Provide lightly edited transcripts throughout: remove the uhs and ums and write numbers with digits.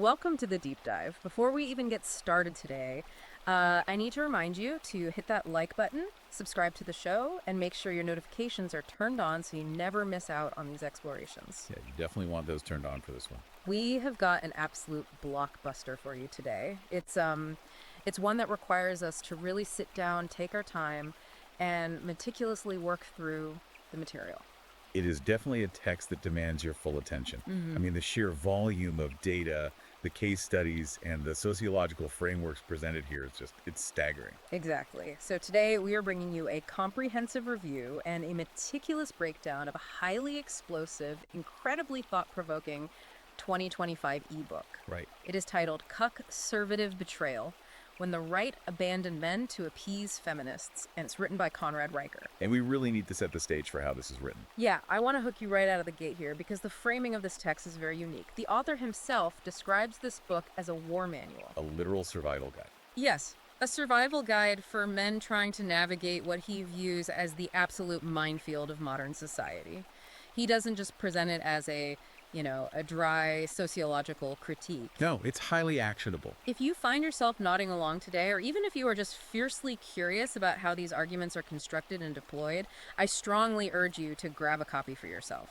welcome to the deep dive. Before we even get started today, I need to remind you to hit that like button, subscribe to the show, and make sure your notifications are turned on so you never miss out on these explorations. Yeah, you definitely want those turned on for this one. We have got an absolute blockbuster for you today. It's one that requires us to really sit down, take our time, and meticulously work through the material. It is definitely a text that demands your full attention. I mean, the sheer volume of data, the case studies, and the sociological frameworks presented here is it's staggering. Exactly. So today we are bringing you a comprehensive review and a meticulous breakdown of a highly explosive, incredibly thought-provoking 2025 ebook. Right. It is titled Cuckservative Betrayal: When the Right Abandoned Men to Appease Feminists, and it's written by Conrad Riker. And we really need to set the stage for how this is written. Yeah, I want to hook you right out of the gate here because the framing of this text is very unique. The author himself describes this book as a war manual. A literal survival guide. Yes, a survival guide for men trying to navigate what he views as the absolute minefield of modern society. He doesn't just present it as a dry sociological critique. No, it's highly actionable. If you find yourself nodding along today, or even if you are just fiercely curious about how these arguments are constructed and deployed, I strongly urge you to grab a copy for yourself.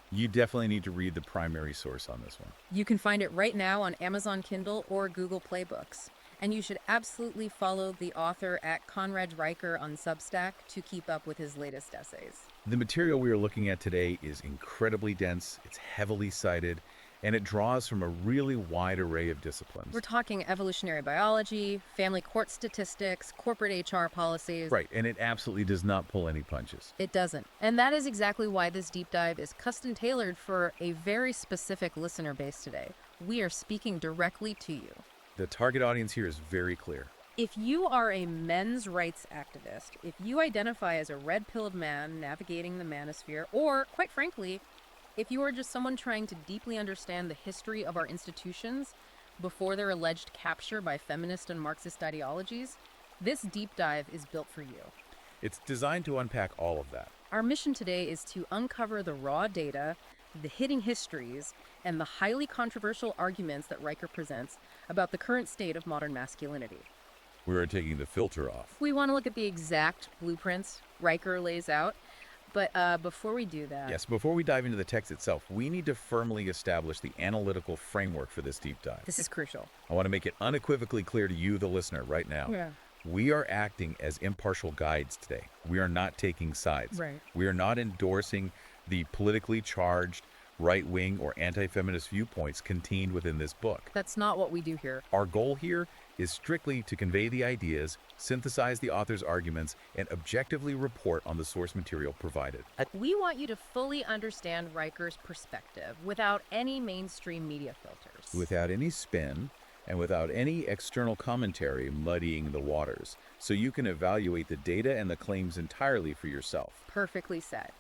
You definitely need to read the primary source on this one. You can find it right now on Amazon Kindle or Google Play Books. And you should absolutely follow the author at Conrad Riker on Substack to keep up with his latest essays. The material we are looking at today is incredibly dense, it's heavily cited, and it draws from a really wide array of disciplines. We're talking evolutionary biology, family court statistics, corporate HR policies. Right, and it absolutely does not pull any punches. It doesn't. And that is exactly why this deep dive is custom tailored for a very specific listener base today. We are speaking directly to you. The target audience here is very clear. If you are a men's rights activist, if you identify as a red-pilled man navigating the manosphere, or, quite frankly, if you are just someone trying to deeply understand the history of our institutions before their alleged capture by feminist and Marxist ideologies, this deep dive is built for you. It's designed to unpack all of that. Our mission today is to uncover the raw data, the hidden histories, and the highly controversial arguments that Riker presents about the current state of modern masculinity. We are taking the filter off. We want to look at the exact blueprints Riker lays out, but before we do that... Yes, before we dive into the text itself, we need to firmly establish the analytical framework for this deep dive. This is crucial. I want to make it unequivocally clear to you, the listener, right now. Yeah. We are acting as impartial guides today. We are not taking sides. Right. We are not endorsing the politically charged right-wing or anti-feminist viewpoints contained within this book. That's not what we do here. Our goal here is strictly to convey the ideas, synthesize the author's arguments, and objectively report on the source material provided. We want you to fully understand Riker's perspective without any mainstream media filters. Without any spin and without any external commentary muddying the waters, so you can evaluate the data and the claims entirely for yourself. Perfectly said.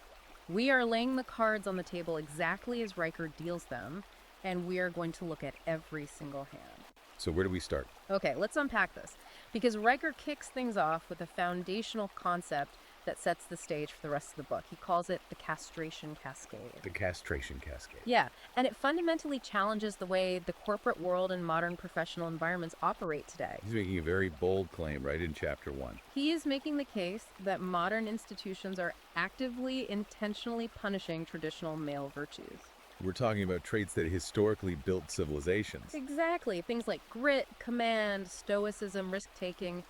We are laying the cards on the table exactly as Riker deals them, and we are going to look at every single hand. So where do we start? Okay, let's unpack this, because Riker kicks things off with a foundational concept that sets the stage for the rest of the book. He calls it the castration cascade. The castration cascade. Yeah, and it fundamentally challenges the way the corporate world and modern professional environments operate today. He's making a very bold claim right in chapter 1. He is making the case that modern institutions are actively, intentionally punishing traditional male virtues. We're talking about traits that historically built civilizations. Exactly. Things like grit, command, stoicism, risk-taking.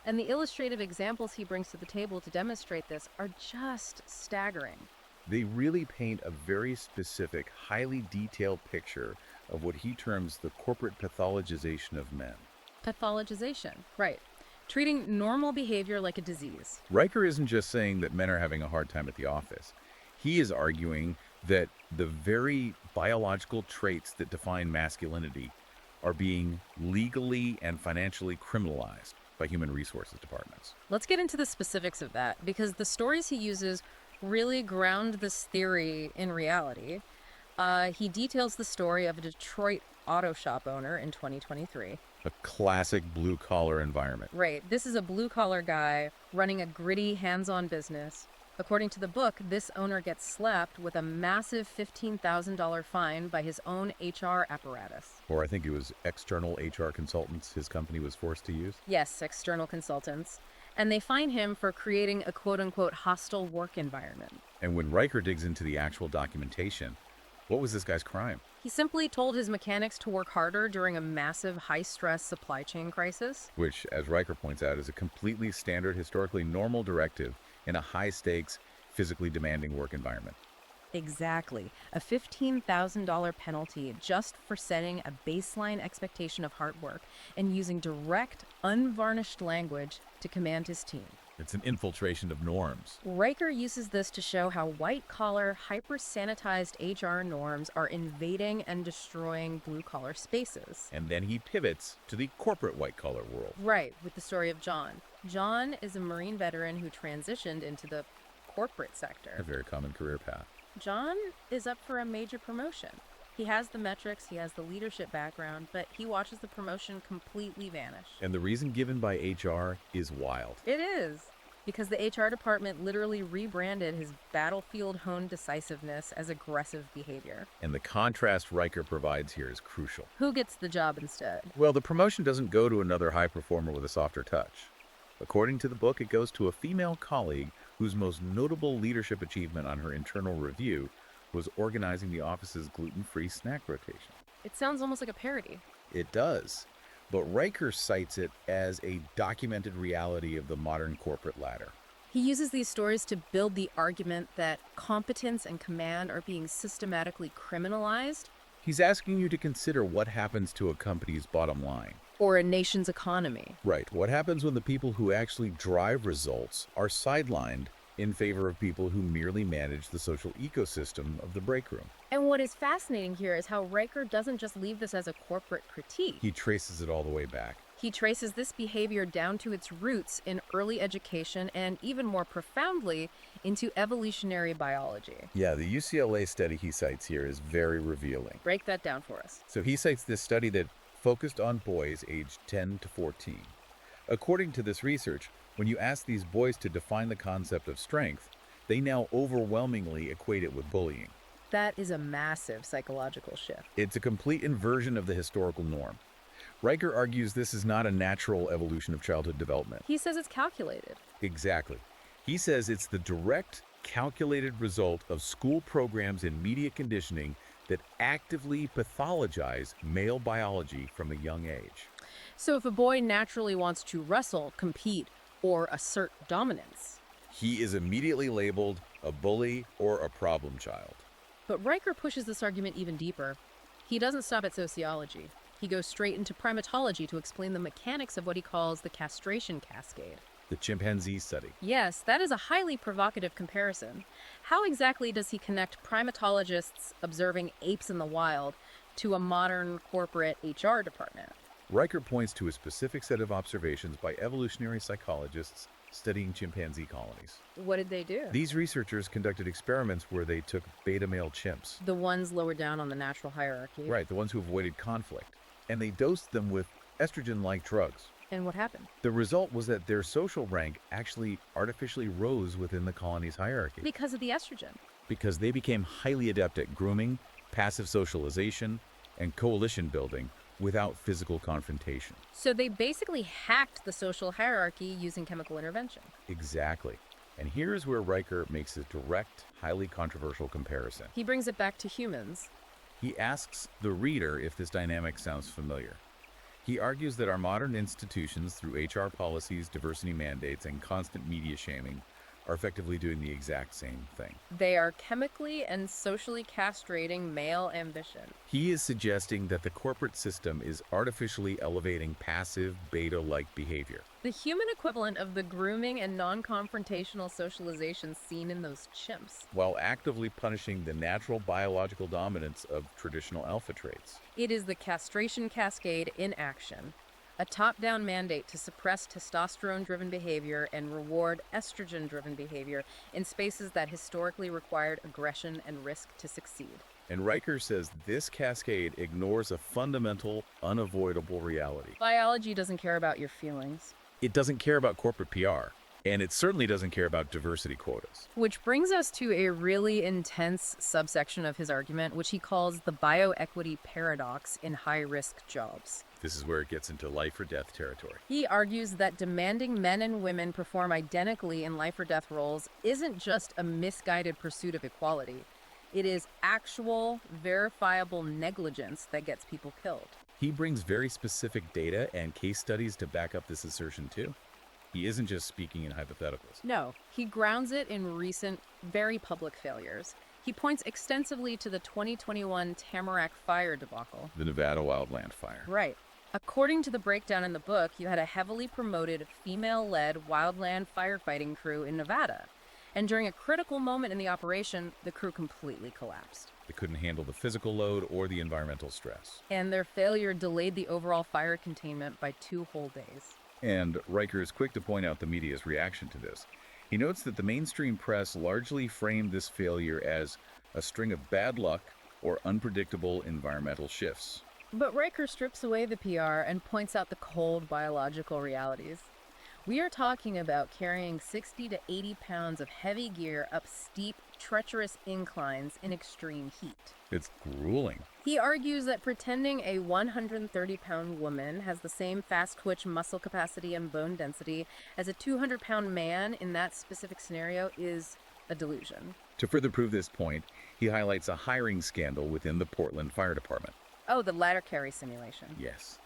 And the illustrative examples he brings to the table to demonstrate this are just staggering. They really paint a very specific, highly detailed picture of what he terms the corporate pathologization of men. Pathologization, right. Treating normal behavior like a disease. Riker isn't just saying that men are having a hard time at the office. He is arguing that the very biological traits that define masculinity are being legally and financially criminalized by human resources departments. Let's get into the specifics of that, because the stories he uses really ground this theory in reality. He details the story of a Detroit auto shop owner in 2023. A classic blue-collar environment. Right. This is a blue-collar guy running a gritty, hands-on business. According to the book, this owner gets slapped with a massive $15,000 fine by his own HR apparatus. Or I think it was external HR consultants his company was forced to use. Yes, external consultants. And they fine him for creating a quote-unquote hostile work environment. And when Riker digs into the actual documentation, what was this guy's crime? He simply told his mechanics to work harder during a massive high-stress supply chain crisis. Which, as Riker points out, is a completely standard, historically normal directive in a high-stakes, physically demanding work environment. Exactly. A $15,000 penalty just for setting a baseline expectation of hard work and using direct, unvarnished language to command his team. It's an infiltration of norms. Riker uses this to show how white-collar, hyper-sanitized HR norms are invading and destroying blue-collar spaces. And then he pivots to the corporate white-collar world. Right, with the story of John. John is a Marine veteran who transitioned into the corporate sector. A very common career path. John is up for a major promotion. He has the metrics, he has the leadership background, but he watches the promotion completely vanish. And the reason given by HR is wild. It is, because the HR department literally rebranded his battlefield-honed decisiveness as aggressive behavior. And the contrast Riker provides here is crucial. Who gets the job instead? Well, the promotion doesn't go to another high performer with a softer touch. According to the book, it goes to a female colleague whose most notable leadership achievement on her internal review was organizing the office's gluten-free snack rotation. It sounds almost like a parody. It does, but Riker cites it as a documented reality of the modern corporate ladder. He uses these stories to build the argument that competence and command are being systematically criminalized. He's asking you to consider what happens to a company's bottom line. Or a nation's economy. Right. What happens when the people who actually drive results are sidelined in favor of people who merely manage the social ecosystem of the break room? And what is fascinating here is how Riker doesn't just leave this as a corporate critique. He traces it all the way back. He traces this behavior down to its roots in early education and even more profoundly into evolutionary biology. Yeah, the UCLA study he cites here is very revealing. Break that down for us. So he cites this study that focused on boys aged 10 to 14. According to this research, when you ask these boys to define the concept of strength, they now overwhelmingly equate it with bullying. That is a massive psychological shift. It's a complete inversion of the historical norm. Riker argues this is not a natural evolution of childhood development. He says it's calculated. Exactly. He says it's the direct, calculated result of school programs and media conditioning that actively pathologize male biology from a young age. So if a boy naturally wants to wrestle, compete, or assert dominance, he is immediately labeled a bully or a problem child. But Riker pushes this argument even deeper. He doesn't stop at sociology. He goes straight into primatology to explain the mechanics of what he calls the castration cascade. The chimpanzee study. Yes, that is a highly provocative comparison. How exactly does he connect primatologists observing apes in the wild to a modern corporate HR department? Riker points to a specific set of observations by evolutionary psychologists studying chimpanzee colonies. What did they do? These researchers conducted experiments where they took beta male chimps. The ones lower down on the natural hierarchy. Right, the ones who avoided conflict. And they dosed them with estrogen-like drugs. And what happened? The result was that their social rank actually artificially rose within the colony's hierarchy. Because of the estrogen. Because they became highly adept at grooming, passive socialization, and coalition building without physical confrontation. So they basically hacked the social hierarchy using chemical intervention. Exactly. And here's where Riker makes a direct, highly controversial comparison. He brings it back to humans. He asks the reader if this dynamic sounds familiar. He argues that our modern institutions, through HR policies, diversity mandates, and constant media shaming, are effectively doing the exact same thing. They are chemically and socially castrating male ambition. He is suggesting that the corporate system is artificially elevating passive, beta-like behavior. The human equivalent of the grooming and non-confrontational socialization seen in those chimps. While actively punishing the natural biological dominance of traditional alpha traits. It is the castration cascade in action. A top-down mandate to suppress testosterone-driven behavior and reward estrogen-driven behavior in spaces that historically required aggression and risk to succeed. And Riker says this cascade ignores a fundamental, unavoidable reality. Biology doesn't care about your feelings. It doesn't care about corporate PR. And it certainly doesn't care about diversity quotas. Which brings us to a really intense subsection of his argument, which he calls the bioequity paradox in high-risk jobs. This is where it gets into life or death territory. He argues that demanding men and women perform identically in life or death roles isn't just a misguided pursuit of equality. It is actual, verifiable negligence that gets people killed. He brings very specific data and case studies to back up this assertion too. He isn't just speaking in hypotheticals. No, he grounds it in recent, very public failures. He points extensively to the 2021 Tamarack fire debacle. The Nevada wildland fire. Right. According to the breakdown in the book, you had a heavily promoted, female-led wildland firefighting crew in Nevada. And during a critical moment in the operation, the crew completely collapsed. They couldn't handle the physical load or the environmental stress. And their failure delayed the overall fire containment by 2 whole days. And Riker is quick to point out the media's reaction to this. He notes that the mainstream press largely framed this failure as a string of bad luck or unpredictable environmental shifts. But Riker strips away the PR and points out the cold biological realities. We are talking about carrying 60 to 80 pounds of heavy gear up steep, treacherous inclines in extreme heat. It's grueling. He argues that pretending a 130-pound woman has the same fast-twitch muscle capacity and bone density as a 200-pound man in that specific scenario is a delusion. To further prove this point, he highlights a hiring scandal within the Portland Fire Department. Oh, the ladder carry simulation. Yes.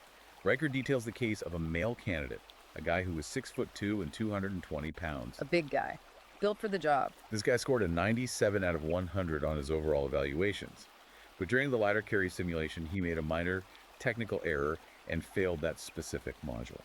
Riker details the case of a male candidate, a guy who was 6'2" and 220 pounds. A big guy, built for the job. This guy scored a 97 out of 100 on his overall evaluations. But during the ladder carry simulation, he made a minor technical error and failed that specific module.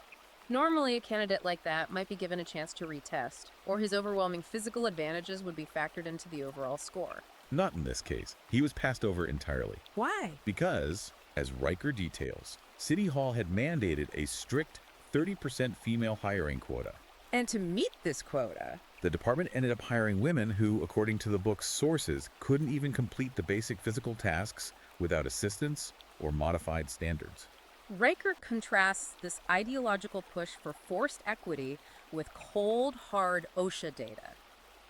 Normally, a candidate like that might be given a chance to retest, or his overwhelming physical advantages would be factored into the overall score. Not in this case. He was passed over entirely. Why? Because, as Riker details, City Hall had mandated a strict 30% female hiring quota. And to meet this quota, The department ended up hiring women who, according to the book's sources, couldn't even complete the basic physical tasks without assistance or modified standards. Riker contrasts this ideological push for forced equity with cold, hard OSHA data.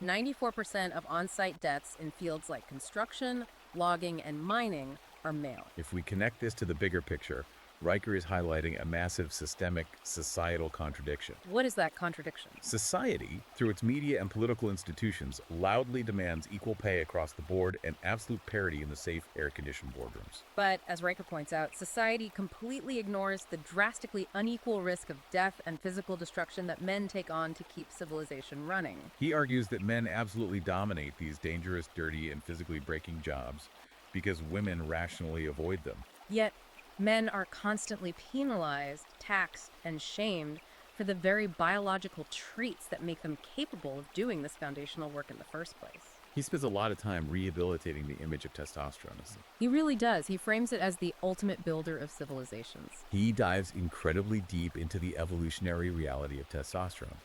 94% of on-site deaths in fields like construction, logging, and mining are male. If we connect this to the bigger picture, Riker is highlighting a massive systemic societal contradiction. What is that contradiction? Society, through its media and political institutions, loudly demands equal pay across the board and absolute parity in the safe, air-conditioned boardrooms. But, as Riker points out, society completely ignores the drastically unequal risk of death and physical destruction that men take on to keep civilization running. He argues that men absolutely dominate these dangerous, dirty, and physically breaking jobs because women rationally avoid them. Yet, men are constantly penalized, taxed, and shamed for the very biological traits that make them capable of doing this foundational work in the first place. He spends a lot of time rehabilitating the image of testosterone. He really does. He frames it as the ultimate builder of civilizations. He dives incredibly deep into the evolutionary reality of testosterone.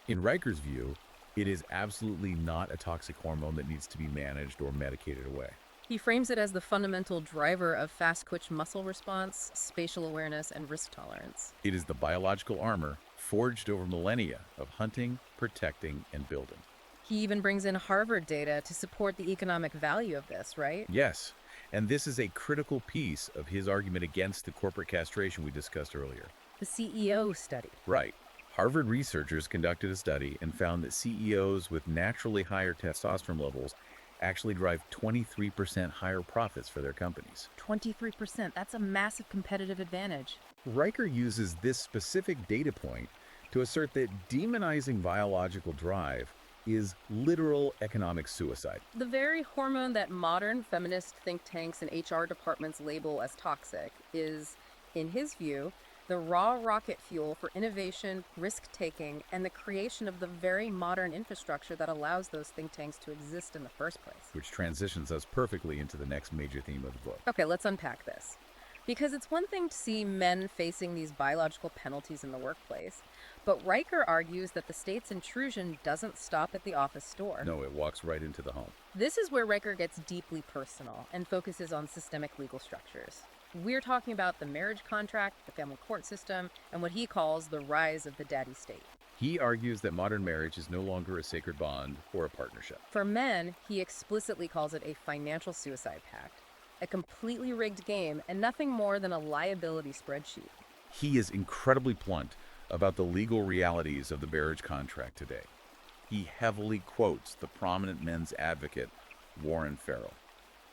In Riker's view, it is absolutely not a toxic hormone that needs to be managed or medicated away. He frames it as the fundamental driver of fast-twitch muscle response, spatial awareness, and risk tolerance. It is the biological armor forged over millennia of hunting, protecting, and building. He even brings in Harvard data to support the economic value of this, right? Yes, and this is a critical piece of his argument against the corporate castration we discussed earlier. The CEO study. Right. Harvard researchers conducted a study and found that CEOs with naturally higher testosterone levels actually drive 23% higher profits for their companies. 23%, that's a massive competitive advantage. Riker uses this specific data point to assert that demonizing biological drive is literal economic suicide. The very hormone that modern feminist think tanks and HR departments label as toxic is, in his view, the raw rocket fuel for innovation, risk-taking, and the creation of the very modern infrastructure that allows those think tanks to exist in the first place. Which transitions us perfectly into the next major theme of the book. Okay, let's unpack this. Because it's one thing to see men facing these biological penalties in the workplace, but Riker argues that the state's intrusion doesn't stop at the office door. No, it walks right into the home. This is where Riker gets deeply personal and focuses on systemic legal structures. We're talking about the marriage contract, the family court system, and what he calls the rise of the daddy state. He argues that modern marriage is no longer a sacred bond or a partnership. For men, he explicitly calls it a financial suicide pact, a completely rigged game and nothing more than a liability spreadsheet. He is incredibly blunt about the legal realities of the marriage contract today. He heavily quotes the prominent men's advocate, Warren Farrell.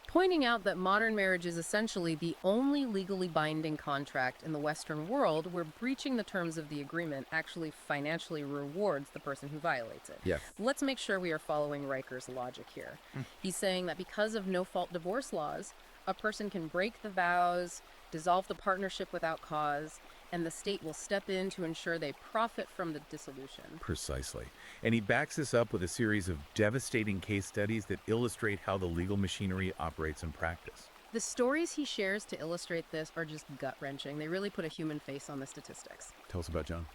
Pointing out that modern marriage is essentially the only legally binding contract in the Western world where breaching the terms of the agreement actually financially rewards the person who violates it. Yes. Let's make sure we are following Riker's logic here. He's saying that because of no-fault divorce laws, a person can break the vows, dissolve the partnership without cause, and the state will step in to ensure they profit from the dissolution. Precisely. And he backs this up with a series of devastating case studies that illustrate how the legal machinery operates in practice. The stories he shares to illustrate this are just gut-wrenching. They really put a human face on the statistics. Tell us about John.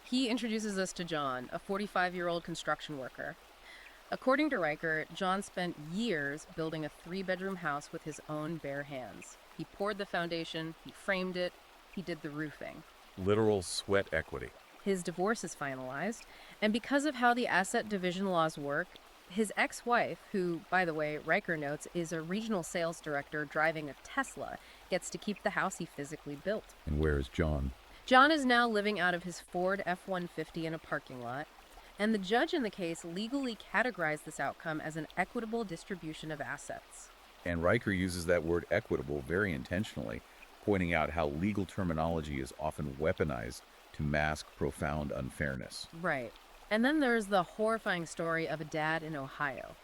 He introduces us to John, a 45-year-old construction worker. According to Riker, John spent years building a 3-bedroom house with his own bare hands. He poured the foundation, he framed it, he did the roofing. Literal sweat equity. His divorce is finalized, and because of how the asset division laws work, his ex-wife, who, by the way, Riker notes, is a regional sales director driving a Tesla, gets to keep the house he physically built. And where is John? John is now living out of his Ford F-150 in a parking lot, and the judge in the case legally categorized this outcome as an equitable distribution of assets. And Riker uses that word equitable very intentionally, pointing out how legal terminology is often weaponized to mask profound unfairness. Right. And then there's the horrifying story of a dad in Ohio.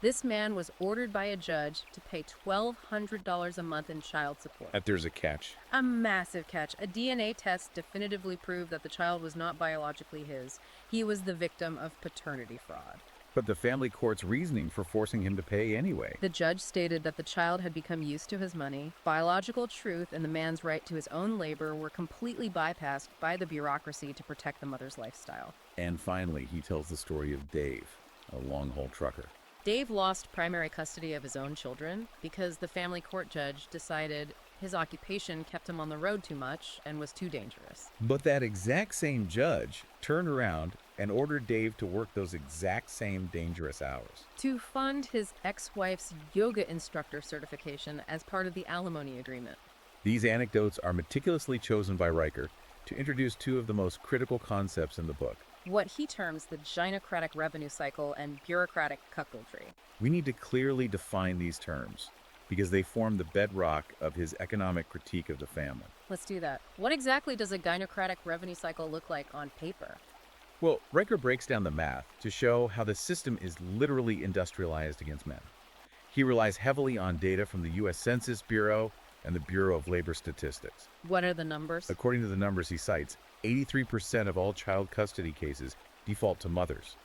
This man was ordered by a judge to pay $1,200 a month in child support. There's a catch. A massive catch. A DNA test definitively proved that the child was not biologically his. He was the victim of paternity fraud. But the family court's reasoning for forcing him to pay anyway. The judge stated that the child had become used to his money. Biological truth and the man's right to his own labor were completely bypassed by the bureaucracy to protect the mother's lifestyle. And finally, he tells the story of Dave, a long-haul trucker. Dave lost primary custody of his own children because the family court judge decided his occupation kept him on the road too much and was too dangerous. But that exact same judge turned around and ordered Dave to work those exact same dangerous hours. To fund his ex-wife's yoga instructor certification as part of the alimony agreement. These anecdotes are meticulously chosen by Riker to introduce two of the most critical concepts in the book. What he terms the gynocratic revenue cycle and bureaucratic cuckoldry. We need to clearly define these terms because they form the bedrock of his economic critique of the family. Let's do that. What exactly does a gynocratic revenue cycle look like on paper? Well, Riker breaks down the math to show how the system is literally industrialized against men. He relies heavily on data from the U.S. Census Bureau and the Bureau of Labor Statistics. What are the numbers? According to the numbers he cites, 83% of all child custody cases default to mothers.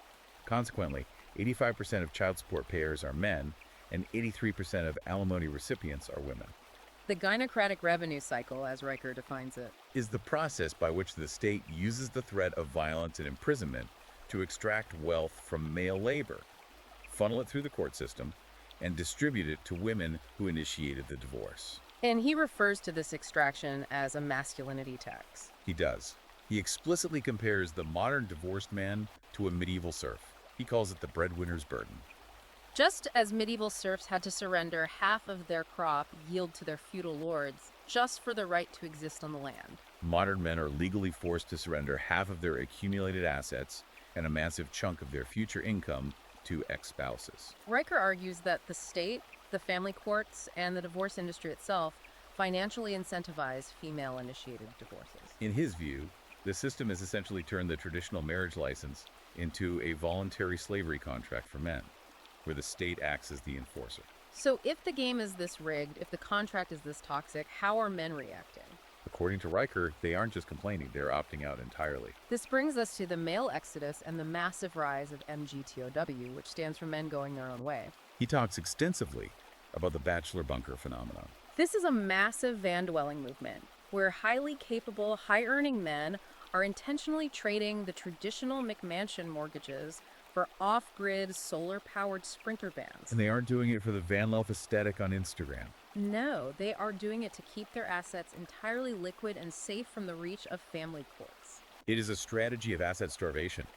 Consequently, 85% of child support payers are men, and 83% of alimony recipients are women. The gynocratic revenue cycle, as Riker defines it, is the process by which the state uses the threat of violence and imprisonment to extract wealth from male labor, funnel it through the court system, and distribute it to women who initiated the divorce. And he refers to this extraction as a masculinity tax. He does. He explicitly compares the modern divorced man to a medieval serf. He calls it the breadwinner's burden. Just as medieval serfs had to surrender half of their crop yield to their feudal lords just for the right to exist on the land. Modern men are legally forced to surrender half of their accumulated assets and a massive chunk of their future income to ex-spouses. Riker argues that the state, the family courts, and the divorce industry itself financially incentivize female-initiated divorces. In his view, the system has essentially turned the traditional marriage license into a voluntary slavery contract for men, where the state acts as the enforcer. So if the game is this rigged, if the contract is this toxic, how are men reacting? According to Riker, they aren't just complaining, they're opting out entirely. This brings us to the male exodus and the massive rise of MGTOW, which stands for men going their own way. He talks extensively about the bachelor bunker phenomenon. This is a massive van-dwelling movement where highly capable, high-earning men are intentionally trading the traditional McMansion mortgages for off-grid, solar-powered sprinter vans. And they aren't doing it for the van life aesthetic on Instagram. No, they are doing it to keep their assets entirely liquid and safe from the reach of family courts. It is a strategy of asset starvation.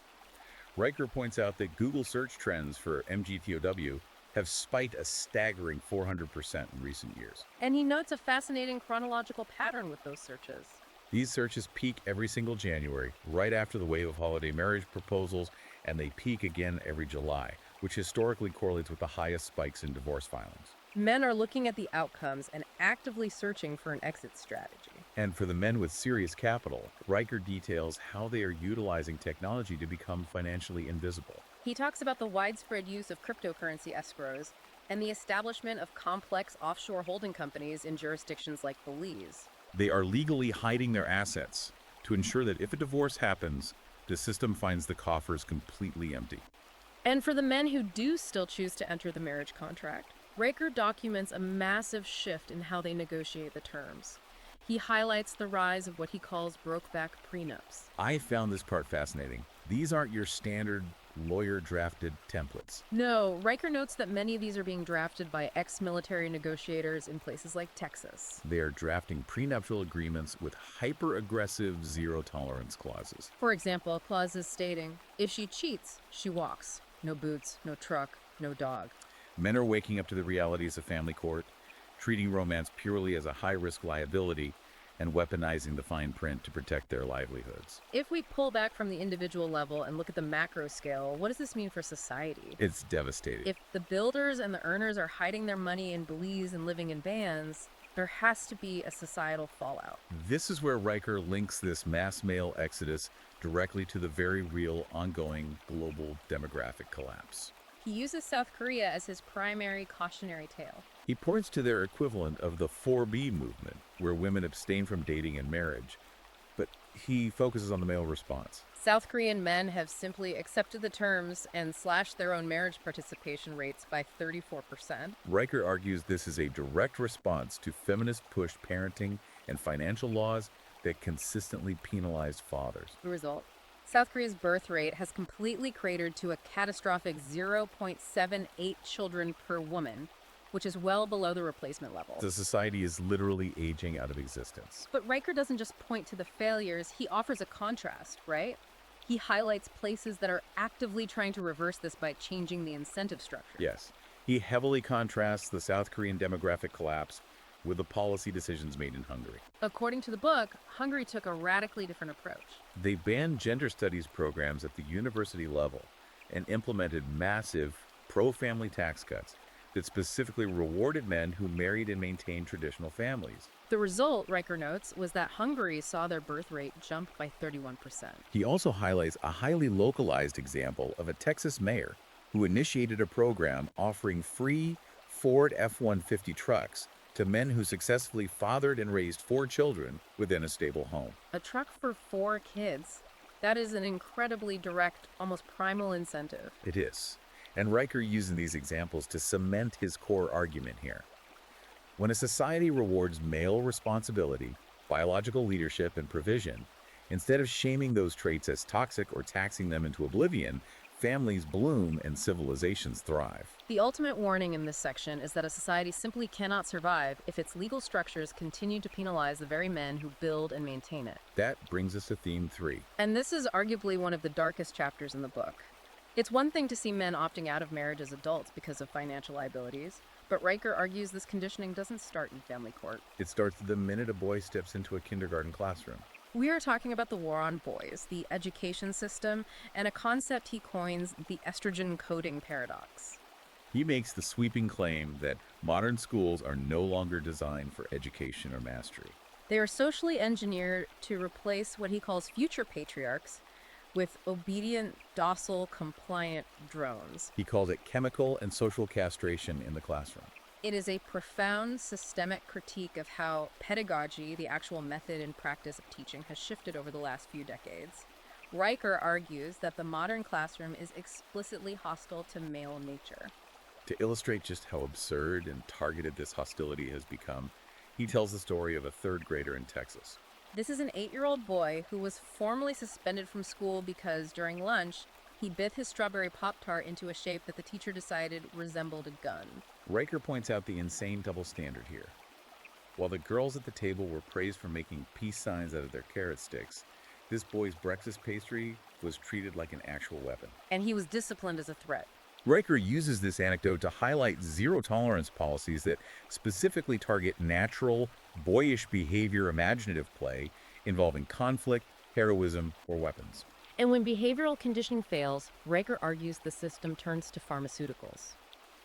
Riker points out that Google search trends for MGTOW have spiked a staggering 400% in recent years. And he notes a fascinating chronological pattern with those searches. These searches peak every single January, right after the wave of holiday marriage proposals, and they peak again every July, which historically correlates with the highest spikes in divorce filings. Men are looking at the outcomes and actively searching for an exit strategy. And for the men with serious capital, Riker details how they are utilizing technology to become financially invisible. He talks about the widespread use of cryptocurrency escrows and the establishment of complex offshore holding companies in jurisdictions like Belize. They are legally hiding their assets to ensure that if a divorce happens, the system finds the coffers completely empty. And for the men who do still choose to enter the marriage contract, Riker documents a massive shift in how they negotiate the terms. He highlights the rise of what he calls brokeback prenups. I found this part fascinating. These aren't your standard lawyer-drafted templates. No, Riker notes that many of these are being drafted by ex-military negotiators in places like Texas. They are drafting prenuptial agreements with hyper-aggressive zero-tolerance clauses. For example, clauses stating, if she cheats, she walks. No boots, no truck, no dog. Men are waking up to the realities of family court, treating romance purely as a high-risk liability, and weaponizing the fine print to protect their livelihoods. If we pull back from the individual level and look at the macro scale, what does this mean for society? It's devastating. If the builders and the earners are hiding their money in Belize and living in vans, there has to be a societal fallout. This is where Riker links this mass male exodus directly to the very real, ongoing global demographic collapse. He uses South Korea as his primary cautionary tale. He points to their equivalent of the 4B movement, where women abstain from dating and marriage, but he focuses on the male response. South Korean men have simply accepted the terms and slashed their own marriage participation rates by 34%. Riker argues this is a direct response to feminist-pushed parenting and financial laws that consistently penalized fathers. The result? South Korea's birth rate has completely cratered to a catastrophic 0.78 children per woman, which is well below the replacement level. The society is literally aging out of existence. But Riker doesn't just point to the failures, he offers a contrast, right? He highlights places that are actively trying to reverse this by changing the incentive structure. Yes, he heavily contrasts the South Korean demographic collapse with the policy decisions made in Hungary. According to the book, Hungary took a radically different approach. They banned gender studies programs at the university level and implemented massive pro-family tax cuts that specifically rewarded men who married and maintained traditional families. The result, Riker notes, was that Hungary saw their birth rate jump by 31%. He also highlights a highly localized example of a Texas mayor who initiated a program offering free Ford F-150 trucks to men who successfully fathered and raised 4 children within a stable home. A truck for 4 kids. That is an incredibly direct, almost primal incentive. It is. And Riker using these examples to cement his core argument here. When a society rewards male responsibility, biological leadership, and provision, instead of shaming those traits as toxic or taxing them into oblivion, families bloom and civilizations thrive. The ultimate warning in this section is that a society simply cannot survive if its legal structures continue to penalize the very men who build and maintain it. That brings us to theme 3. And this is arguably one of the darkest chapters in the book. It's one thing to see men opting out of marriage as adults because of financial liabilities, but Riker argues this conditioning doesn't start in family court. It starts the minute a boy steps into a kindergarten classroom. We are talking about the war on boys, the education system, and a concept he coins the estrogen coding paradox. He makes the sweeping claim that modern schools are no longer designed for education or mastery. They are socially engineered to replace what he calls future patriarchs with obedient, docile, compliant drones. He calls it chemical and social castration in the classroom. It is a profound systemic critique of how pedagogy, the actual method and practice of teaching, has shifted over the last few decades. Riker argues that the modern classroom is explicitly hostile to male nature. To illustrate just how absurd and targeted this hostility has become, he tells the story of a 3rd grader in Texas. This is an 8-year-old boy who was formally suspended from school because during lunch, he bit his strawberry Pop-Tart into a shape that the teacher decided resembled a gun. Riker points out the insane double standard here. While the girls at the table were praised for making peace signs out of their carrot sticks, This boy's breakfast pastry was treated like an actual weapon. And he was disciplined as a threat. Riker uses this anecdote to highlight zero-tolerance policies that specifically target natural, boyish behavior imaginative play involving conflict, heroism, or weapons. And when behavioral conditioning fails, Riker argues the system turns to pharmaceuticals.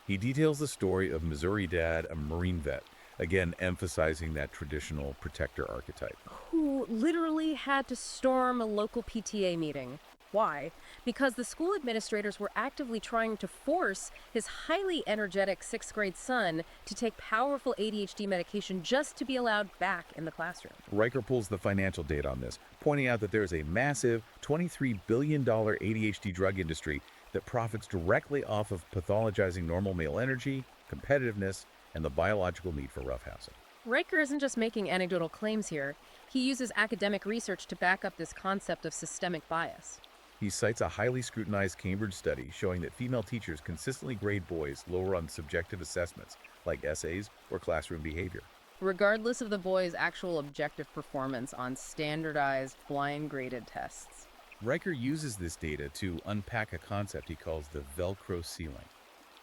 He details the story of Missouri Dad, a Marine vet, again emphasizing that traditional protector archetype. Who literally had to storm a local PTA meeting. Why? Because the school administrators were actively trying to force his highly energetic sixth grade son to take powerful ADHD medication just to be allowed back in the classroom. Riker pulls the financial data on this, pointing out that there's a massive $23 billion ADHD drug industry that profits directly off of pathologizing normal male energy, competitiveness, and the biological need for roughhousing. Riker isn't just making anecdotal claims here. He uses academic research to back up this concept of systemic bias. He cites a highly scrutinized Cambridge study showing that female teachers consistently grade boys lower on subjective assessments, like essays or classroom behavior. Regardless of the boy's actual objective performance on standardized, blind-graded tests. Riker uses this data to unpack a concept he calls the Velcro ceiling.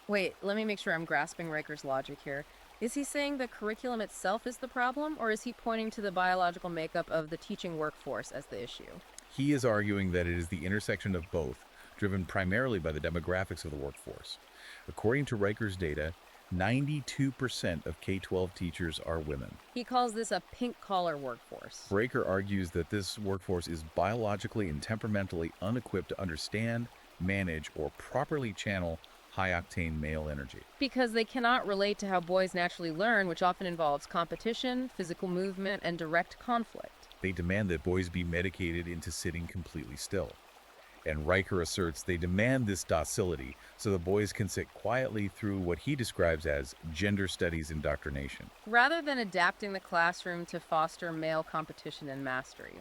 Wait, let me make sure I'm grasping Riker's logic here. Is he saying the curriculum itself is the problem, or is he pointing to the biological makeup of the teaching workforce as the issue? He is arguing that it is the intersection of both, driven primarily by the demographics of the workforce. According to Riker's data, 92% of K-12 teachers are women. He calls this a pink-collar workforce. Riker argues that this workforce is biologically and temperamentally unequipped to understand, manage, or properly channel high-octane male energy. Because they cannot relate to how boys naturally learn, which often involves competition, physical movement, and direct conflict. They demand that boys be medicated into sitting completely still. And Riker asserts they demand this docility so the boys can sit quietly through what he describes as gender studies indoctrination. Rather than adapting the classroom to foster male competition and mastery.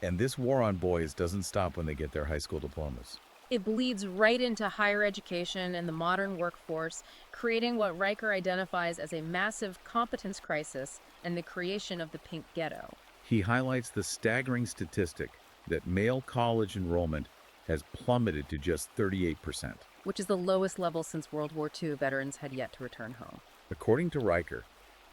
And this war on boys doesn't stop when they get their high school diplomas. It bleeds right into higher education and the modern workforce, creating what Riker identifies as a massive competence crisis and the creation of the pink ghetto. He highlights the staggering statistic that male college enrollment has plummeted to just 38%. Which is the lowest level since World War II veterans had yet to return home. According to Riker,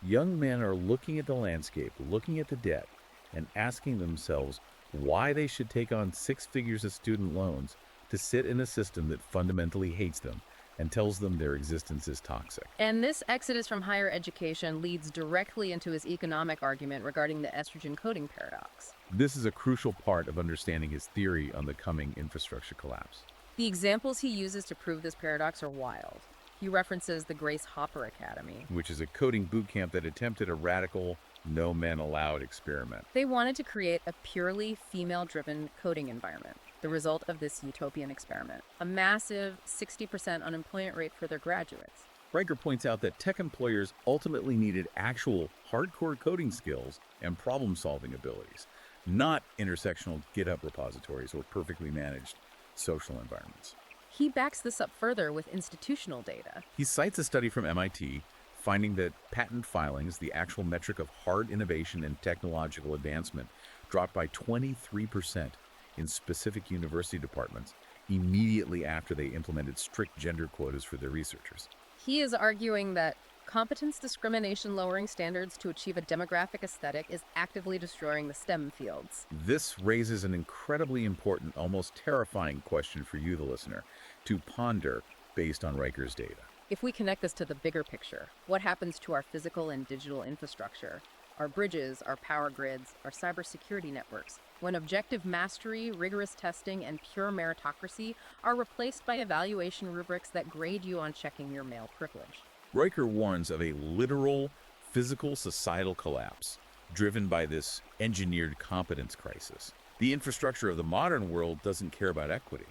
young men are looking at the landscape, looking at the debt, and asking themselves why they should take on 6 figures of student loans to sit in a system that fundamentally hates them and tells them their existence is toxic. And this exodus from higher education leads directly into his economic argument regarding the estrogen coding paradox. This is a crucial part of understanding his theory on the coming infrastructure collapse. The examples he uses to prove this paradox are wild. He references the Grace Hopper Academy, which is a coding boot camp that attempted a radical, no men allowed experiment. They wanted to create a purely female-driven coding environment. The result of this utopian experiment, a massive 60% unemployment rate for their graduates. Riker points out that tech employers ultimately needed actual hardcore coding skills and problem-solving abilities, not intersectional GitHub repositories or perfectly managed social environments. He backs this up further with institutional data. He cites a study from MIT finding that patent filings, the actual metric of hard innovation and technological advancement, dropped by 23% in specific university departments immediately after they implemented strict gender quotas for their researchers. He is arguing that competence discrimination lowering standards to achieve a demographic aesthetic is actively destroying the STEM fields. This raises an incredibly important, almost terrifying question for you, the listener, to ponder based on Riker's data. If we connect this to the bigger picture, what happens to our physical and digital infrastructure? Our bridges, our power grids, our cybersecurity networks, when objective mastery, rigorous testing, and pure meritocracy are replaced by evaluation rubrics that grade you on checking your male privilege. Riker warns of a literal physical societal collapse driven by this engineered competence crisis. The infrastructure of the modern world doesn't care about equity.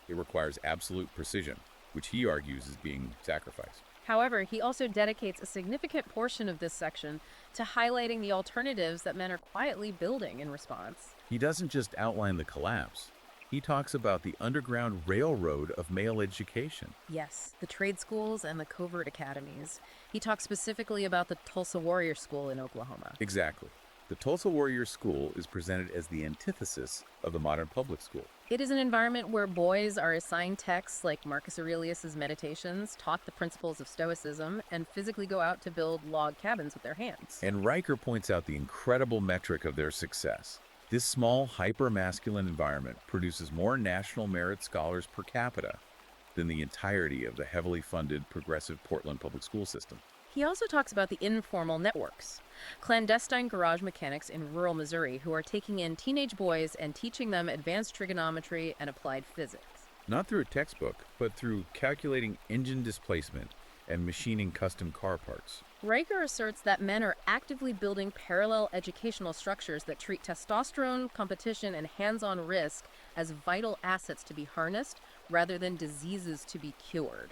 It requires absolute precision, which he argues is being sacrificed. However, he also dedicates a significant portion of this section to highlighting the alternatives that men are quietly building in response. He doesn't just outline the collapse. He talks about the underground railroad of male education. Yes, the trade schools and the covert academies. He talks specifically about the Tulsa Warrior School in Oklahoma. Exactly. The Tulsa Warriors School is presented as the antithesis of the modern public school. It is an environment where boys are assigned texts like Marcus Aurelius's Meditations, taught the principles of Stoicism, and physically go out to build log cabins with their hands. And Riker points out the incredible metric of their success. This small, hyper-masculine environment produces more national merit scholars per capita than the entirety of the heavily funded progressive Portland public school system. He also talks about the informal networks, clandestine garage mechanics in rural Missouri who are taking in teenage boys and teaching them advanced trigonometry and applied physics. Not through a textbook, but through calculating engine displacement and machining custom car parts. Riker asserts that men are actively building parallel educational structures that treat testosterone, competition, and hands-on risk as vital assets to be harnessed rather than diseases to be cured.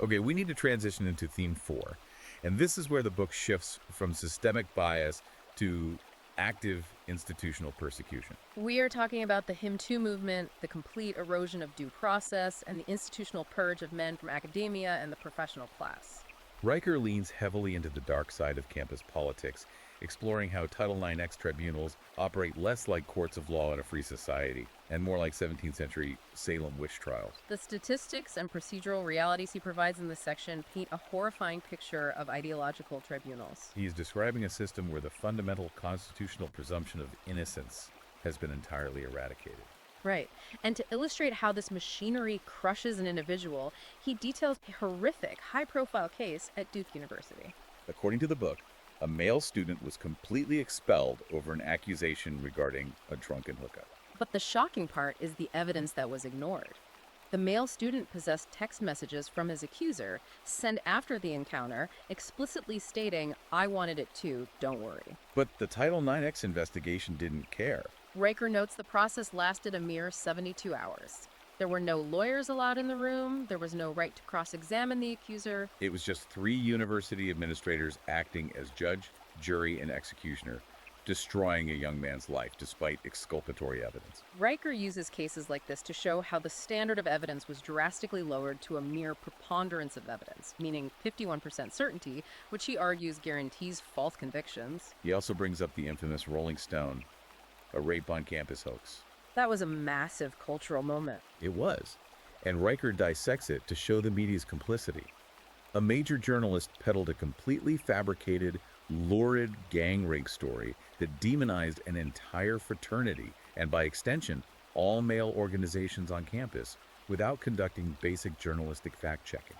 Okay, we need to transition into theme 4. And this is where the book shifts from systemic bias to active institutional persecution. We are talking about the Him Too movement, the complete erosion of due process, and the institutional purge of men from academia and the professional class. Riker leans heavily into the dark side of campus politics, exploring how Title IX tribunals operate less like courts of law in a free society and more like 17th century Salem witch trials. The statistics and procedural realities he provides in this section paint a horrifying picture of ideological tribunals. He is describing a system where the fundamental constitutional presumption of innocence has been entirely eradicated. Right. And to illustrate how this machinery crushes an individual, he details a horrific, high-profile case at Duke University. According to the book, a male student was completely expelled over an accusation regarding a drunken hookup. But the shocking part is the evidence that was ignored. The male student possessed text messages from his accuser, sent after the encounter, explicitly stating, "I wanted it too, don't worry." But the Title IX investigation didn't care. Riker notes the process lasted a mere 72 hours. There were no lawyers allowed in the room. There was no right to cross-examine the accuser. It was just 3 university administrators acting as judge, jury, and executioner, destroying a young man's life despite exculpatory evidence. Riker uses cases like this to show how the standard of evidence was drastically lowered to a mere preponderance of evidence, meaning 51% certainty, which he argues guarantees false convictions. He also brings up the infamous Rolling Stone, a rape on campus hoax. That was a massive cultural moment. It was, and Riker dissects it to show the media's complicity. A major journalist peddled a completely fabricated, lurid gang rape story that demonized an entire fraternity, and by extension, all male organizations on campus, without conducting basic journalistic fact-checking.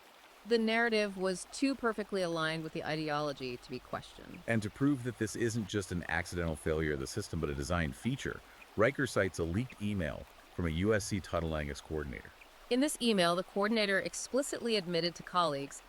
The narrative was too perfectly aligned with the ideology to be questioned. And to prove that this isn't just an accidental failure of the system but a design feature, Riker cites a leaked email from a USC Title IX coordinator. In this email, the coordinator explicitly admitted to colleagues,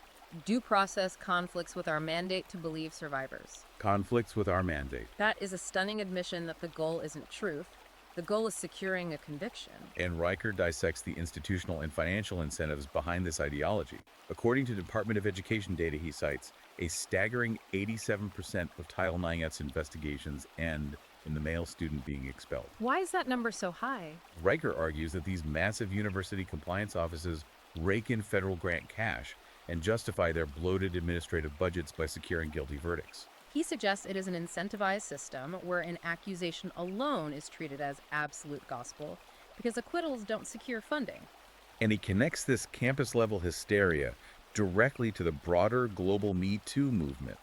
due process conflicts with our mandate to believe survivors. Conflicts with our mandate. That is a stunning admission that the goal isn't truth. The goal is securing a conviction. And Riker dissects the institutional and financial incentives behind this ideology. According to Department of Education data he cites, a staggering 87% of Title IX investigations end in the male student being expelled. Why is that number so high? Riker argues that these massive university compliance offices rake in federal grant cash and justify their bloated administrative budgets by securing guilty verdicts. He suggests it is an incentivized system where an accusation alone is treated as absolute gospel because acquittals don't secure funding. And he connects this campus-level hysteria directly to the broader global Me Too movement,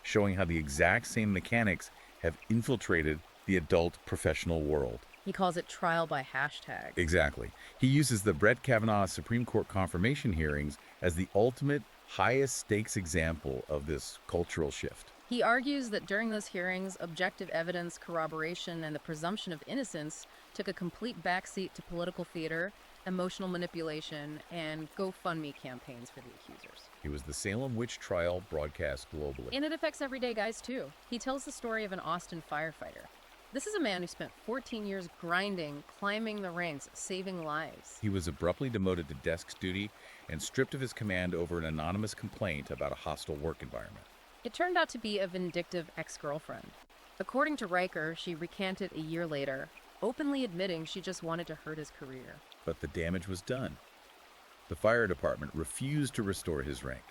showing how the exact same mechanics have infiltrated the adult professional world. He calls it trial by hashtag. Exactly. He uses the Brett Kavanaugh Supreme Court confirmation hearings as the ultimate, highest stakes example of this cultural shift. He argues that during those hearings, objective evidence, corroboration, and the presumption of innocence took a complete backseat to political theater, emotional manipulation, and GoFundMe campaigns for the accusers. It was the Salem witch trial broadcast globally. And it affects everyday guys too. He tells the story of an Austin firefighter. This is a man who spent 14 years grinding, climbing the ranks, saving lives. He was abruptly demoted to desk duty and stripped of his command over an anonymous complaint about a hostile work environment. It turned out to be a vindictive ex-girlfriend. According to Riker, she recanted a year later, openly admitting she just wanted to hurt his career. But the damage was done. The fire department refused to restore his rank.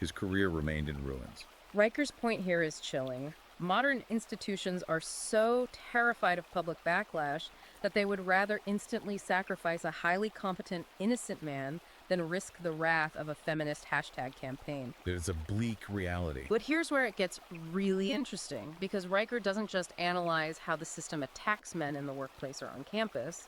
His career remained in ruins. Riker's point here is chilling. Modern institutions are so terrified of public backlash that they would rather instantly sacrifice a highly competent, innocent man than risk the wrath of a feminist hashtag campaign. It is a bleak reality. But here's where it gets really interesting, because Riker doesn't just analyze how the system attacks men in the workplace or on campus.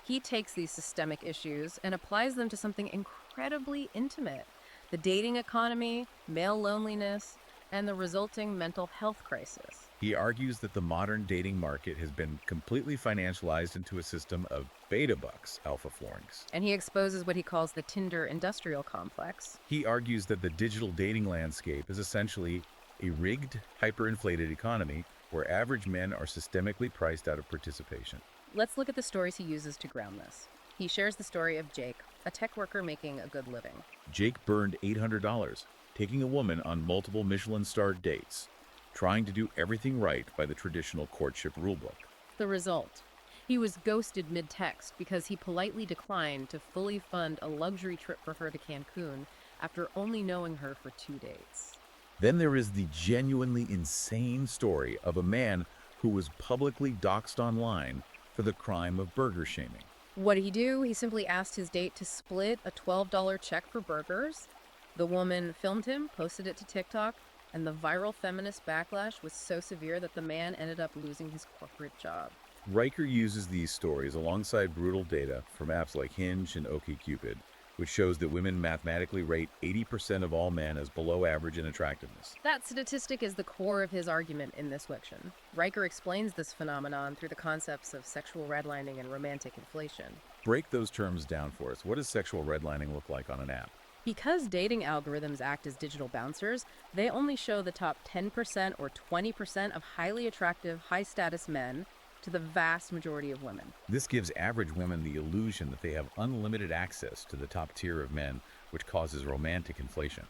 He takes these systemic issues and applies them to something incredibly intimate: the dating economy, male loneliness, and the resulting mental health crisis. He argues that the modern dating market has been completely financialized into a system of beta bucks, alpha florings. And he exposes what he calls the Tinder industrial complex. He argues that the digital dating landscape is essentially a rigged, hyperinflated economy where average men are systemically priced out of participation. Let's look at the stories he uses to ground this. He shares the story of Jake, a tech worker making a good living. Jake burned $800, taking a woman on multiple Michelin-starred dates, trying to do everything right by the traditional courtship rulebook. The result: he was ghosted mid-text because he politely declined to fully fund a luxury trip for her to Cancun after only knowing her for 2 dates. Then there is the genuinely insane story of a man who was publicly doxxed online for the crime of burger shaming. What did he do? He simply asked his date to split a $12 check for burgers. The woman filmed him, posted it to TikTok, and the viral feminist backlash was so severe that the man ended up losing his corporate job. Riker uses these stories alongside brutal data from apps like Hinge and OkCupid, which shows that women mathematically rate 80% of all men as below average in attractiveness. That statistic is the core of his argument in this fiction. Riker explains this phenomenon through the concepts of sexual redlining and romantic inflation. Break those terms down for us. What does sexual redlining look like on an app? Because dating algorithms act as digital bouncers, they only show the top 10% or 20% of highly attractive, high-status men to the vast majority of women. This gives average women the illusion that they have unlimited access to the top tier of men, which causes romantic inflation.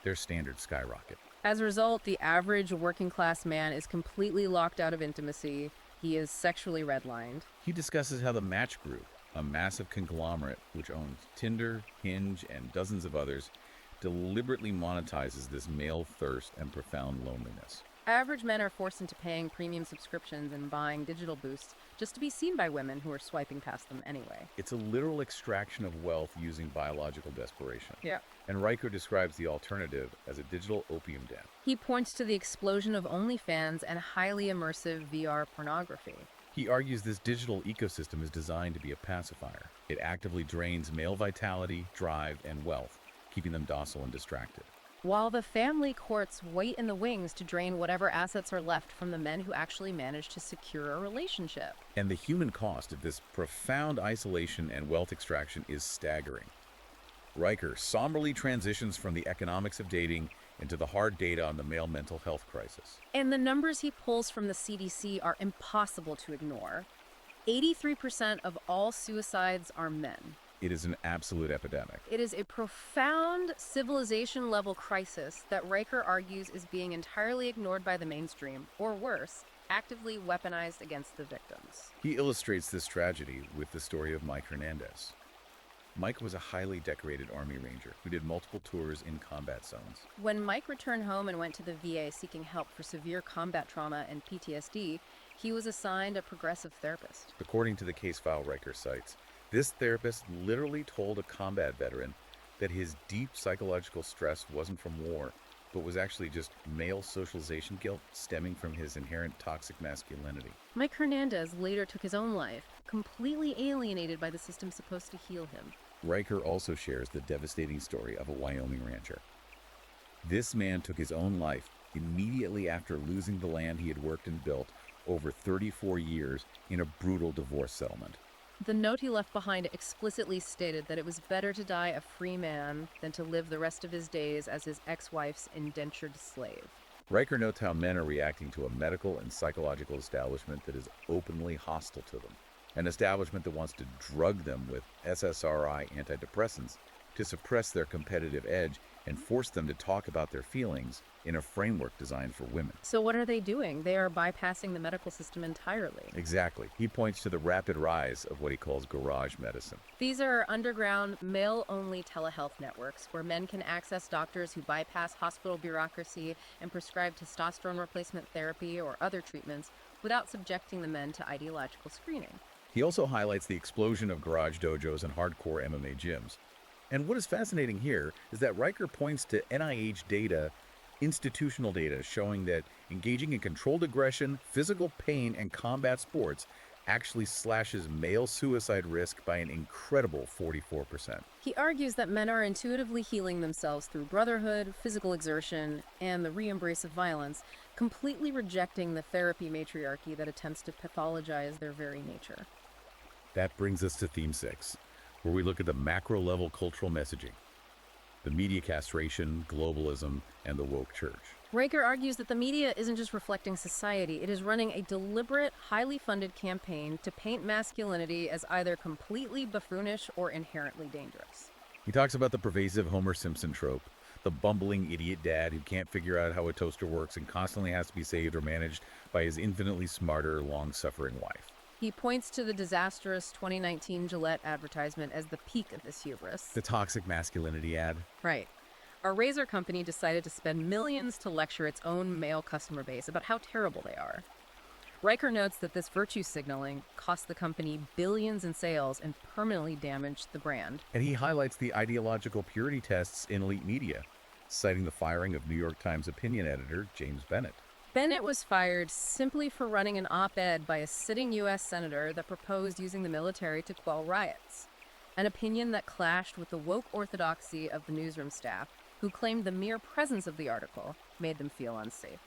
Their standards skyrocket. As a result, the average working-class man is completely locked out of intimacy. He is sexually redlined. He discusses how the Match Group, a massive conglomerate which owns Tinder, Hinge, and dozens of others, deliberately monetizes this male thirst and profound loneliness. Average men are forced into paying premium subscriptions and buying digital boosts just to be seen by women who are swiping past them anyway. It's a literal extraction of wealth using biological desperation. Yeah. And Riker describes the alternative as a digital opium den. He points to the explosion of OnlyFans and highly immersive VR pornography. He argues this digital ecosystem is designed to be a pacifier. It actively drains male vitality, drive, and wealth, keeping them docile and distracted. While the family courts wait in the wings to drain whatever assets are left from the men who actually manage to secure a relationship. And the human cost of this profound isolation and wealth extraction is staggering. Riker somberly transitions from the economics of dating into the hard data on the male mental health crisis. And the numbers he pulls from the CDC are impossible to ignore. 83% of all suicides are men. It is an absolute epidemic. It is a profound civilization-level crisis that Riker argues is being entirely ignored by the mainstream, or worse, actively weaponized against the victims. He illustrates this tragedy with the story of Mike Hernandez. Mike was a highly decorated Army Ranger who did multiple tours in combat zones. When Mike returned home and went to the VA seeking help for severe combat trauma and PTSD, he was assigned a progressive therapist. According to the case file Riker cites, this therapist literally told a combat veteran that his deep psychological stress wasn't from war, but was actually just male socialization guilt stemming from his inherent toxic masculinity. Mike Hernandez later took his own life, completely alienated by the system supposed to heal him. Riker also shares the devastating story of a Wyoming rancher. This man took his own life immediately after losing the land he had worked and built over 34 years in a brutal divorce settlement. The note he left behind explicitly stated that it was better to die a free man than to live the rest of his days as his ex-wife's indentured slave. Riker notes how men are reacting to a medical and psychological establishment that is openly hostile to them, an establishment that wants to drug them with SSRI antidepressants to suppress their competitive edge and force them to talk about their feelings in a framework designed for women. So, what are they doing? They are bypassing the medical system entirely. Exactly. He points to the rapid rise of what he calls garage medicine. These are underground, male only telehealth networks where men can access doctors who bypass hospital bureaucracy and prescribe testosterone replacement therapy or other treatments without subjecting the men to ideological screening. He also highlights the explosion of garage dojos and hardcore MMA gyms. And what is fascinating here is that Riker points to NIH data, institutional data, showing that engaging in controlled aggression, physical pain, and combat sports actually slashes male suicide risk by an incredible 44%. He argues that men are intuitively healing themselves through brotherhood, physical exertion, and the re-embrace of violence, completely rejecting the therapy matriarchy that attempts to pathologize their very nature. That brings us to theme 6, where we look at the macro-level cultural messaging, the media castration, globalism, and the woke church. Riker argues that the media isn't just reflecting society, it is running a deliberate, highly funded campaign to paint masculinity as either completely buffoonish or inherently dangerous. He talks about the pervasive Homer Simpson trope, the bumbling idiot dad who can't figure out how a toaster works and constantly has to be saved or managed by his infinitely smarter, long-suffering wife. He points to the disastrous 2019 Gillette advertisement as the peak of this hubris. The toxic masculinity ad. Right. Our razor company decided to spend millions to lecture its own male customer base about how terrible they are. Riker notes that this virtue signaling cost the company billions in sales and permanently damaged the brand. And he highlights the ideological purity tests in elite media, citing the firing of New York Times opinion editor James Bennett. Bennett was fired simply for running an op-ed by a sitting U.S. senator that proposed using the military to quell riots, an opinion that clashed with the woke orthodoxy of the newsroom staff, who claimed the mere presence of the article made them feel unsafe.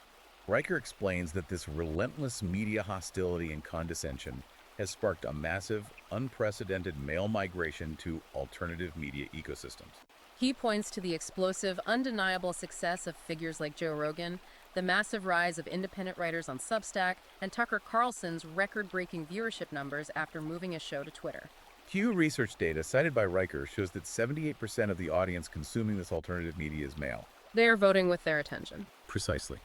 Riker explains that this relentless media hostility and condescension has sparked a massive, unprecedented male migration to alternative media ecosystems. He points to the explosive, undeniable success of figures like Joe Rogan, the massive rise of independent writers on Substack, and Tucker Carlson's record-breaking viewership numbers after moving his show to Twitter. Pew Research data cited by Riker shows that 78% of the audience consuming this alternative media is male. They are voting with their attention. Precisely.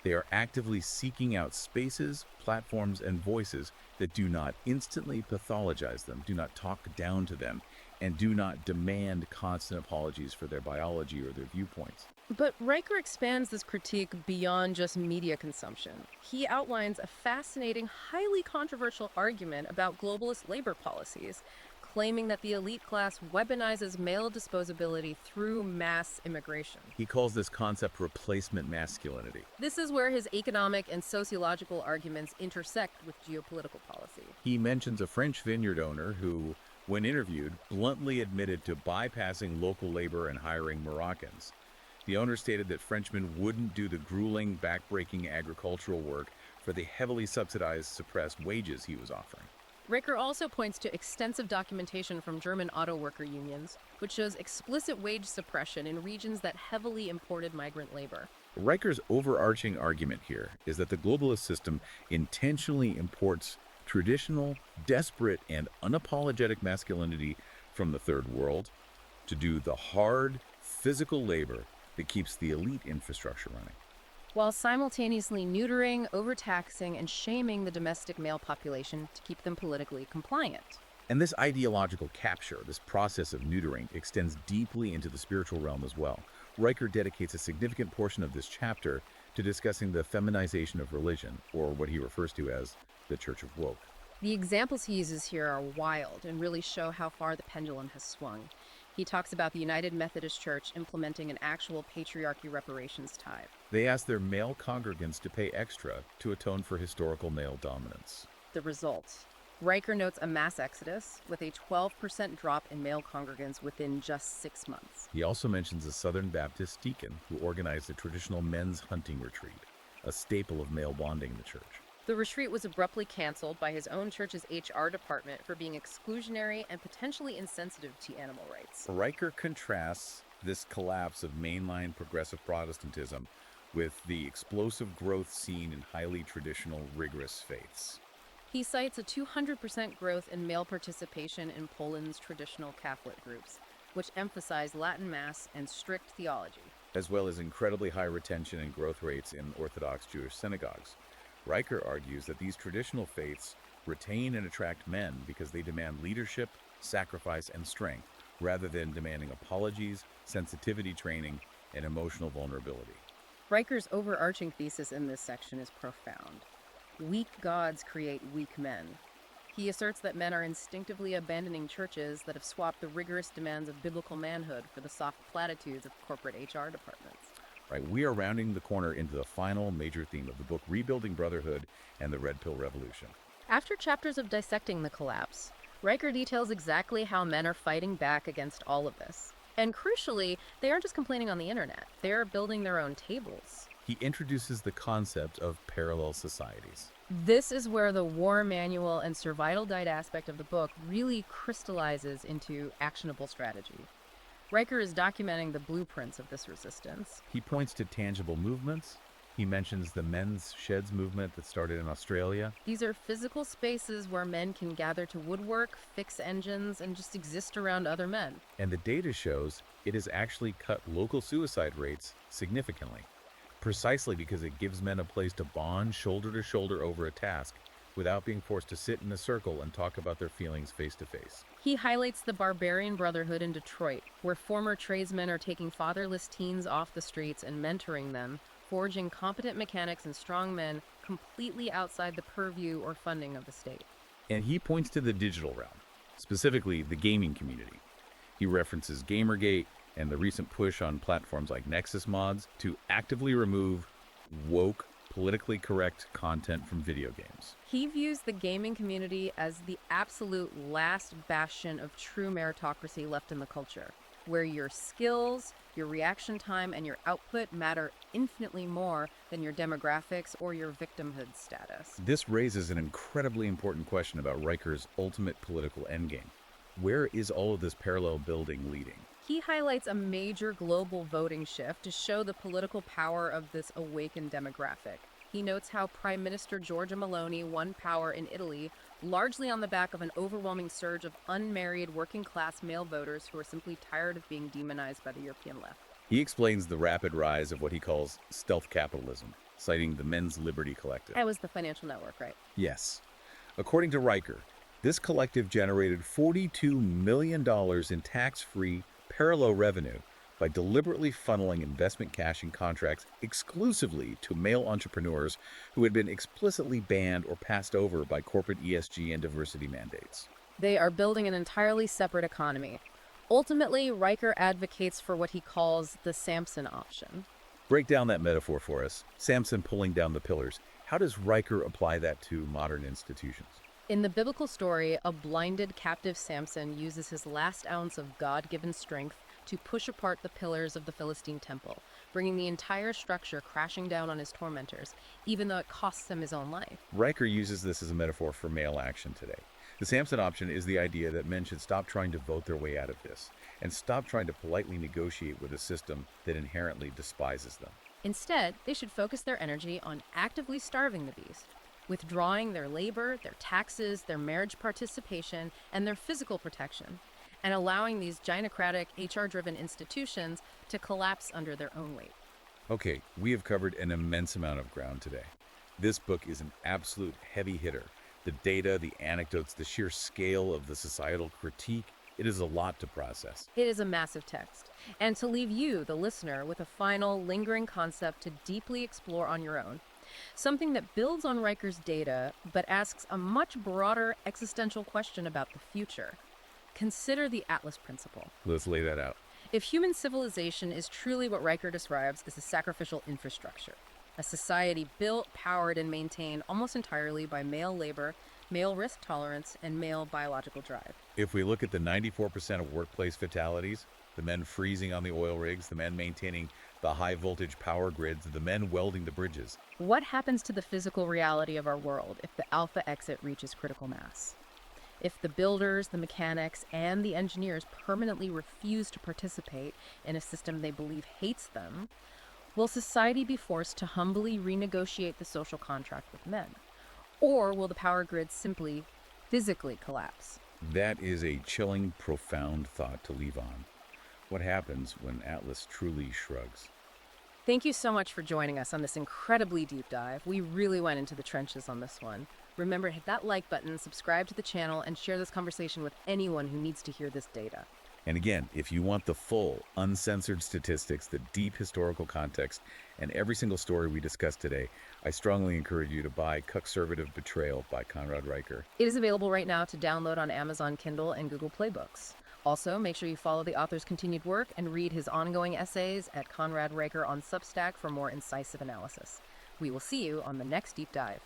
They are actively seeking out spaces, platforms, and voices that do not instantly pathologize them, do not talk down to them, and do not demand constant apologies for their biology or their viewpoints. But Riker expands this critique beyond just media consumption. He outlines a fascinating, highly controversial argument about globalist labor policies, claiming that the elite class weaponizes male disposability through mass immigration. He calls this concept replacement masculinity. This is where his economic and sociological arguments intersect with geopolitical policy. He mentions a French vineyard owner who, when interviewed, bluntly admitted to bypassing local labor and hiring Moroccans. The owner stated that Frenchmen wouldn't do the grueling, backbreaking agricultural work for the heavily subsidized, suppressed wages he was offering. Riker also points to extensive documentation from German auto worker unions, which shows explicit wage suppression in regions that heavily imported migrant labor. Riker's overarching argument here is that the globalist system intentionally imports traditional, desperate, and unapologetic masculinity from the third world to do the hard, physical labor that keeps the elite infrastructure running, while simultaneously neutering, overtaxing, and shaming the domestic male population to keep them politically compliant. And this ideological capture, this process of neutering, extends deeply into the spiritual realm as well. Riker dedicates a significant portion of this chapter to discussing the feminization of religion, or what he refers to as the Church of Woke. The examples he uses here are wild and really show how far the pendulum has swung. He talks about the United Methodist Church implementing an actual patriarchy reparations tithe. They ask their male congregants to pay extra to atone for historical male dominance. The result. Riker notes a mass exodus with a 12% drop in male congregants within just 6 months. He also mentions a Southern Baptist deacon who organized a traditional men's hunting retreat, a staple of male bonding in the church. The retreat was abruptly canceled by his own church's HR department for being exclusionary and potentially insensitive to animal rights. Riker contrasts this collapse of mainline progressive Protestantism with the explosive growth seen in highly traditional, rigorous faiths. He cites a 200% growth in male participation in Poland's traditional Catholic groups, which emphasize Latin Mass and strict theology. as well as incredibly high retention and growth rates in Orthodox Jewish synagogues. Riker argues that these traditional faiths retain and attract men because they demand leadership, sacrifice, and strength, rather than demanding apologies, sensitivity training, and emotional vulnerability. Riker's overarching thesis in this section is profound. Weak gods create weak men. He asserts that men are instinctively abandoning churches that have swapped the rigorous demands of biblical manhood for the soft platitudes of corporate HR departments. Right, we are rounding the corner into the final major theme of the book, Rebuilding Brotherhood and the Red Pill Revolution. After chapters of dissecting the collapse, Riker details exactly how men are fighting back against all of this. And crucially, they aren't just complaining on the internet, they're building their own tables. He introduces the concept of parallel societies. This is where the war manual and survival guide aspect of the book really crystallizes into actionable strategy. Riker is documenting the blueprints of this resistance. He points to tangible movements. He mentions the men's sheds movement that started in Australia. These are physical spaces where men can gather to woodwork, fix engines, and just exist around other men. And the data shows it has actually cut local suicide rates significantly, precisely because it gives men a place to bond shoulder to shoulder over a task without being forced to sit in a circle and talk about their feelings face to face. He highlights the Barbarian Brotherhood in Detroit, where former tradesmen are taking fatherless teens off the streets and mentoring them, forging competent mechanics and strong men completely outside the purview or funding of the state. And he points to the digital realm, specifically the gaming community. He references Gamergate and the recent push on platforms like Nexus Mods to actively remove woke, politically correct content from video games. He views the gaming community as the absolute last bastion of true meritocracy left in the culture, where your skills, your reaction time, and your output matter infinitely more than your demographics or your victimhood status. This raises an incredibly important question about Riker's ultimate political endgame. Where is all of this parallel building leading? He highlights a major global voting shift to show the political power of this awakened demographic. He notes how Prime Minister Giorgia Meloni won power in Italy largely on the back of an overwhelming surge of unmarried working-class male voters who are simply tired of being demonized by the European left. He explains the rapid rise of what he calls stealth capitalism, citing the Men's Liberty Collective. That was the financial network, right? Yes. According to Riker, this collective generated $42 million in tax-free parallel revenue by deliberately funneling investment cash and contracts exclusively to male entrepreneurs who had been explicitly banned or passed over by corporate ESG and diversity mandates. They are building an entirely separate economy. Ultimately, Riker advocates for what he calls the Samson option. Break down that metaphor for us. Samson pulling down the pillars. How does Riker apply that to modern institutions? In the biblical story, a blinded captive Samson uses his last ounce of God-given strength to push apart the pillars of the Philistine temple, bringing the entire structure crashing down on his tormentors, even though it costs him his own life. Riker uses this as a metaphor for male action today. The Samson option is the idea that men should stop trying to vote their way out of this, and stop trying to politely negotiate with a system that inherently despises them. Instead, they should focus their energy on actively starving the beast, withdrawing their labor, their taxes, their marriage participation, and their physical protection, and allowing these gynocratic, HR-driven institutions to collapse under their own weight. Okay, we have covered an immense amount of ground today. This book is an absolute heavy hitter. The data, the anecdotes, the sheer scale of the societal critique, it is a lot to process. It is a massive text, and to leave you, the listener, with a final, lingering concept to deeply explore on your own. Something that builds on Riker's data, but asks a much broader existential question about the future. Consider the Atlas Principle. Let's lay that out. If human civilization is truly what Riker describes as a sacrificial infrastructure, a society built, powered, and maintained almost entirely by male labor, male risk tolerance, and male biological drive. If we look at the 94% of workplace fatalities, the men freezing on the oil rigs, the men maintaining the high voltage power grids, the men welding the bridges. What happens to the physical reality of our world if the alpha exit reaches critical mass? If the builders, the mechanics, and the engineers permanently refuse to participate in a system they believe hates them, will society be forced to humbly renegotiate the social contract with men? Or will the power grid simply physically collapse? That is a chilling, profound thought to leave on. What happens when Atlas truly shrugs? Thank you so much for joining us on this incredibly deep dive. We really went into the trenches on this one. Remember, hit that like button, subscribe to the channel, and share this conversation with anyone who needs to hear this data. And again, if you want the full, uncensored statistics, the deep historical context, and every single story we discussed today, I strongly encourage you to buy Cuckservative Betrayal by Conrad Reicher. It is available right now to download on Amazon Kindle and Google Play Books. Also, make sure you follow the author's continued work and read his ongoing essays at Conrad Reicher on Substack for more incisive analysis. We will see you on the next deep dive.